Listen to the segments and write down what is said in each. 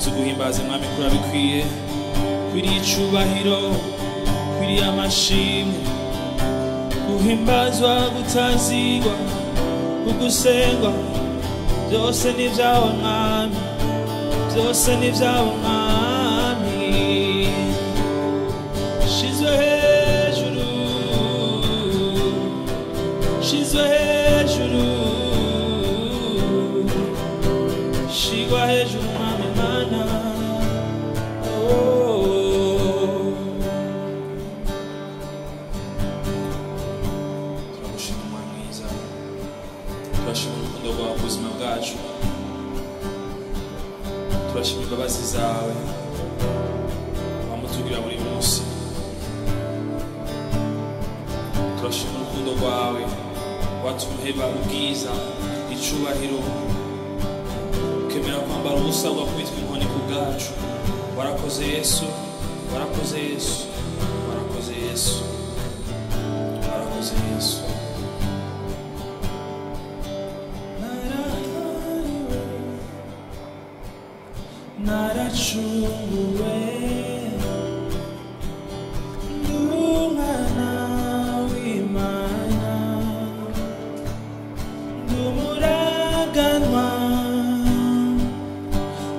tuguhimbaze mwami kuri abikwiye kwiri icubahiro kwiri amashimwe guhimbazwa gutazigwa kugusengwa byose ni vyawe mwami byose ni vyawe mwami shizwe hejuru shizwe hejuru shigwa hejuru mwami mana ubuzima bwacu turashima imbabazi zawe wamutugira buri munsi turashima urukundo rwawe watuheba ubwiza icubahiro ukemera kwambara ubusa ugakubitwa inkoni ku bwacu warakoze Yesu warakoze Yesu warakoze Yesu warakoze Yesu naracunguwe n'umwana w'Imana ndumuraganwa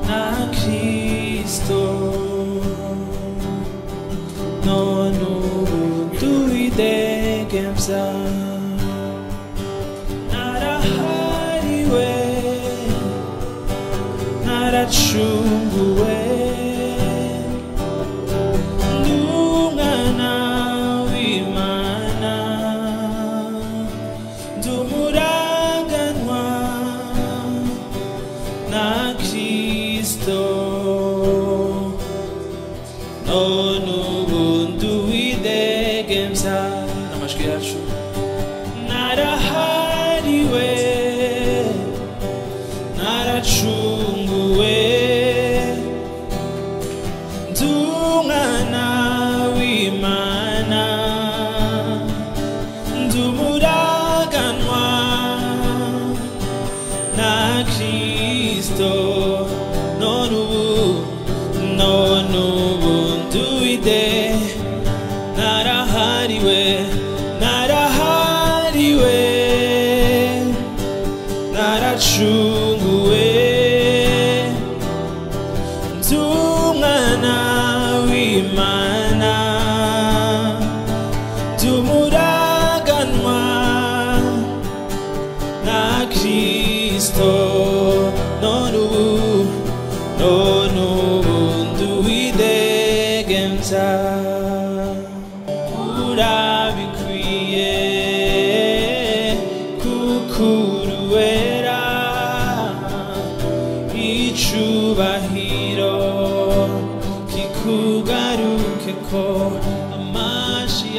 na Kristo none ubu nduwidegemvya narahariwe naracunguwe n'umwana w'Imana ndumuraganwa na Kristo none ubu nduwidegemvya amajwi yacu narahariwe naracunguwe ndumwana w'Imana ndumuraganwa na Kristo none ubu nduwide narahariwe narahariwe naracunguwe ndumwana w'Imana ndumuraganwa na Kristo none ubu nduwidegemvya urabikwiye kukuri wera icubahiro kikugarukeko amashi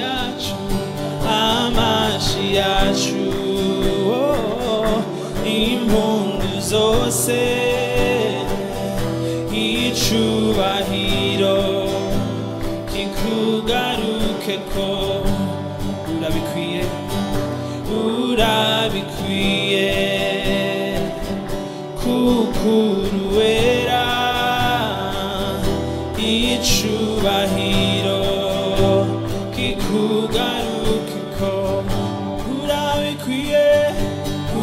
yacu impundu zose icubahiro kikugarukeko urabikwiye urabikwiye kukuri wera icubahiro kikugarukeko urabikwiye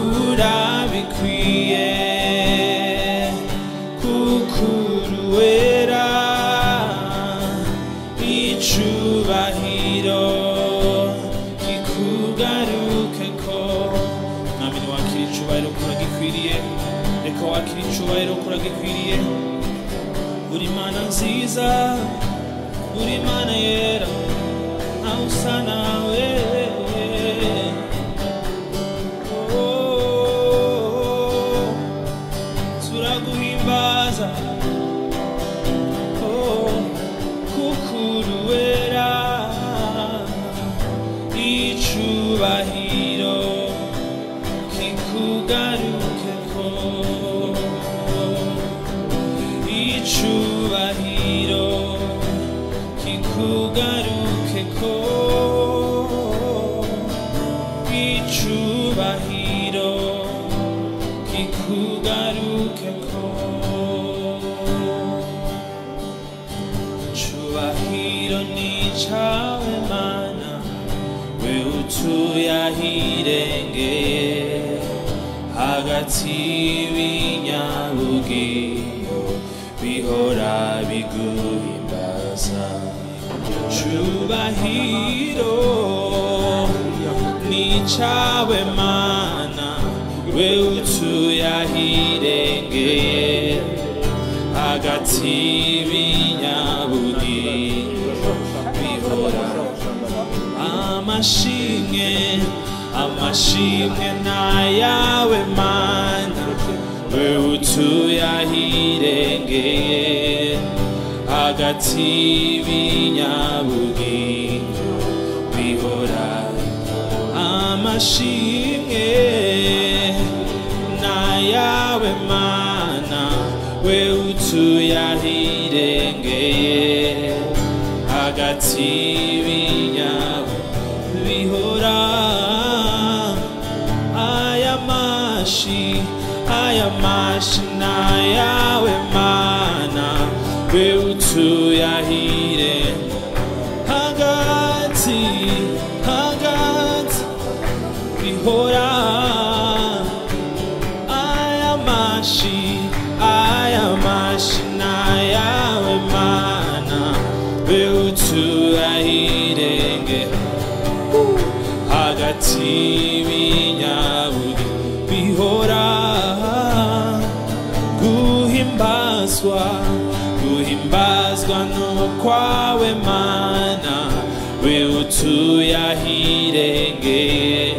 urabikwiye kukuri wera icubahiro kikugarukeko mwami niwakira icubahiro kuragikwiriye reka wakira icubahiro kuragikwiriye uri Mana nziza uri Mana yera ntawe usa nawe turaguhimbaza kukuri wera icubahiro kikugarukeko icubahiro kikugarukeko icubahiro kikugarukeko cawe mana wewe utuye ahirengeye hagati y'ibinyabugingo bihora biguhimbaza cubahiro ni cawe mana wewe utuye ahirengeye hagati y'ibinyabugingo bihora amashimwe amashimwe nayawe mana wewe utuye ahirengeye hagati y'ibinyabugingo bihora amashimwe nayawe mana wewe utuye ahirengeye hagati y'ibinyabugingo bihora ayamashi nayawe mana wewe utuye ahirengeye hagati bihora ayamashi nayawe mana wewe utuye ahirengeye hagati y'ibinyabugingo bihora guhimbazwa n'ukwawe mana wewe utuye ahirengeye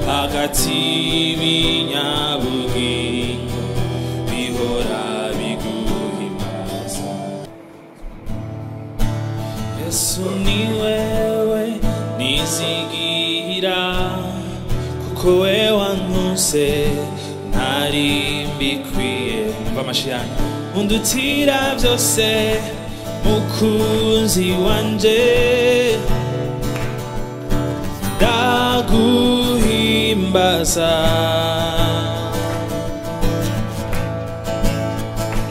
hagati y'ibinyabugingo bihora biguhimbaza Yesu ni wewe nizigira kuko wewe wankuse ntari mbikwiye umva amashi yanyu undutira byose mukunzi wanje ndaguhimbaza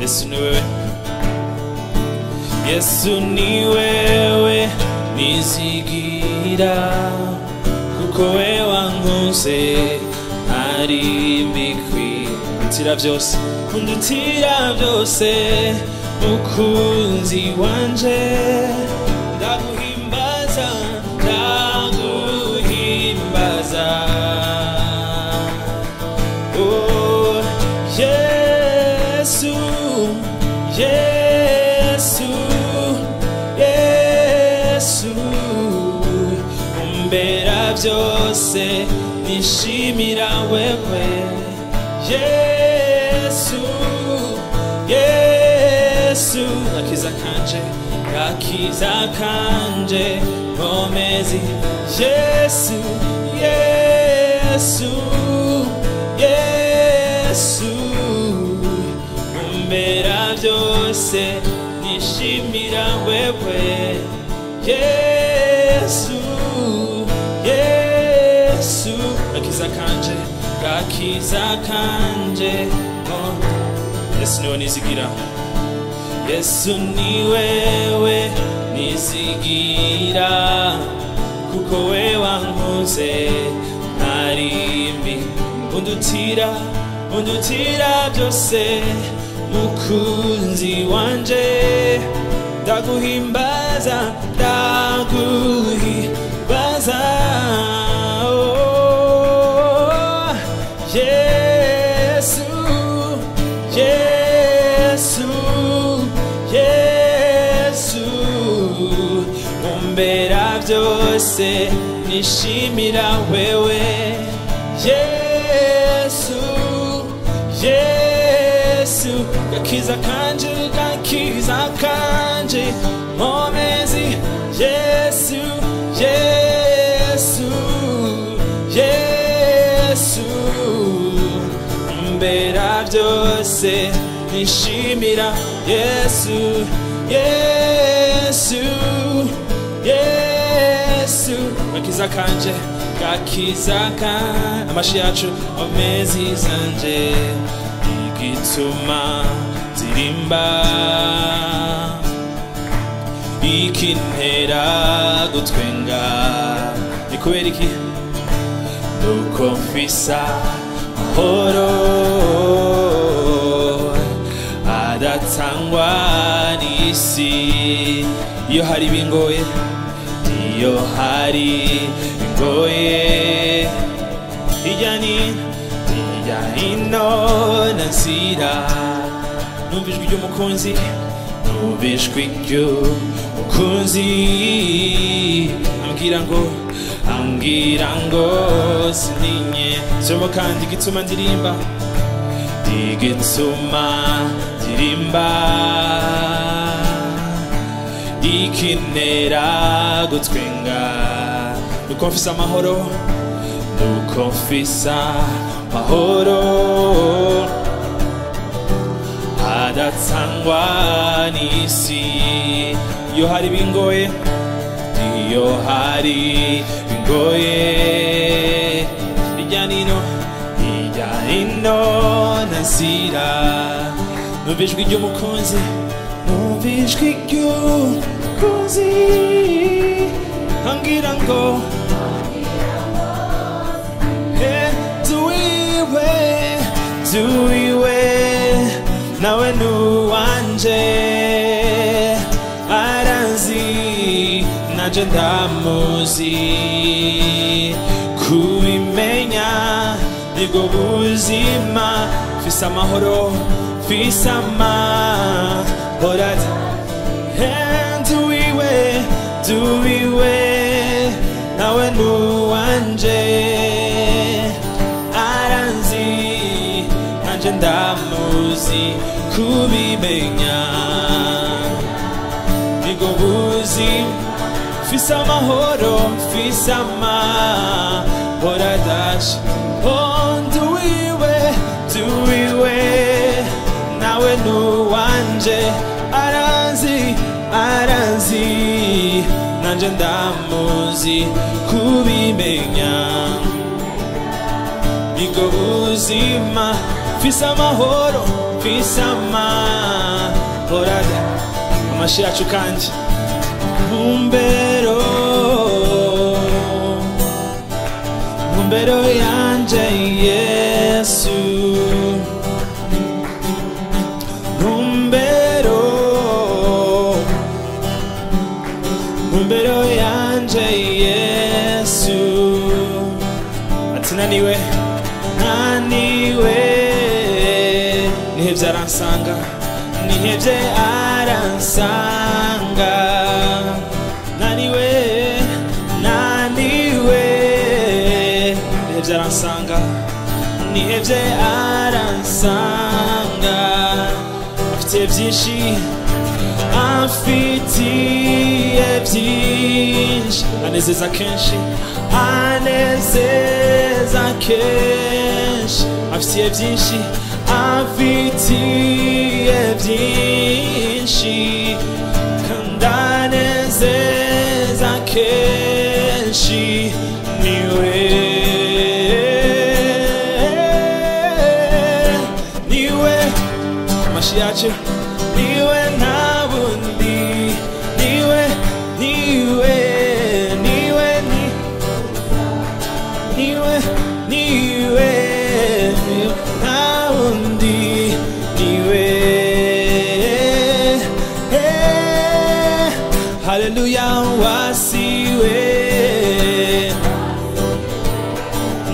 Yesu ni wewe Yesu ni wewe nizigira kuko wewe wankuse ntari mbikwiye undutira byose mukunzi wanje ndaguhimbaza oh Yesu umbera byose nishimira wewe Yesu akiza kanje nkomezi Yesu umbera byose nishimira wewe Yesu akiza kanje Yesu niwe nizigira Yesu ni wewe nizigira kuko wewe wankuze ntarimbi undutira byose mukunzi wanje ndaguhimbaza oh Yesu umbera byose nishimira wewe Yesu gakiza kanje nkomezi Yesu umbera byose nishimira Yesu gakiza kanje amashi yacu amezi zanje igituma ndirimba ikintera gutwenga ni kubera iki nuko mfisa amahoro adatangwa n'isi iyo hari bingoye iyo hari bingoye hirya hino nazira numva ijwi ry'umukunzi numva ijwi ry'umukunzi ambwira ngo sininye somo kandi igituma ndirimba ikintera gutwenga nuko mfise amahoro adatangwa n'isi iyo hari bingoye hirya hino nazira numva ijwi ry'umukunzi ambwira ngo duiwe nawe nuwanje aranzi nanje ndamuzi kubimenya nibwo buzima fisa amahoro duiwe nawe nuwanje aranzi nanje ndamuzi kubimenya nibwo buzima fisa amahoro adasha duiwe nawe nuwanje aranzi nanje ndamuzi kubimenya nibwo buzima fisa amahoro Amashi yacu kandi Ntumbero yanje Yesu Ntumbero yanje Yesu ati naniwe nihevye aransanga naniwe nihevye aransanga afitiye byinshi anezeza kenshi afitiye byinshi kandi anezeza kenshi niwe Amashi yacu niwe nta bundi niwe nta bundi niwe haleluya wasiwe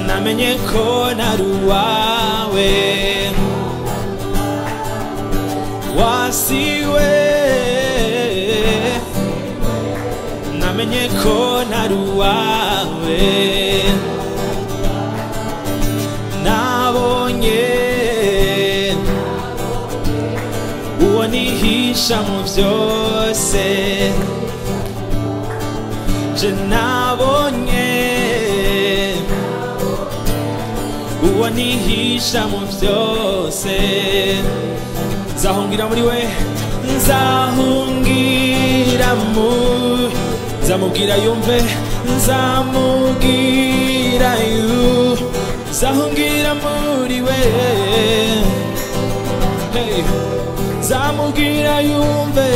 namenye ko nari uwawe wasiwe namenye ko ntari uwawe nabonye uwo nihisha mu byose je nabonye uwo nihisha mu byose nzahungira muri we nzamubwira yumve nzahungira muri we nzamubwira yumve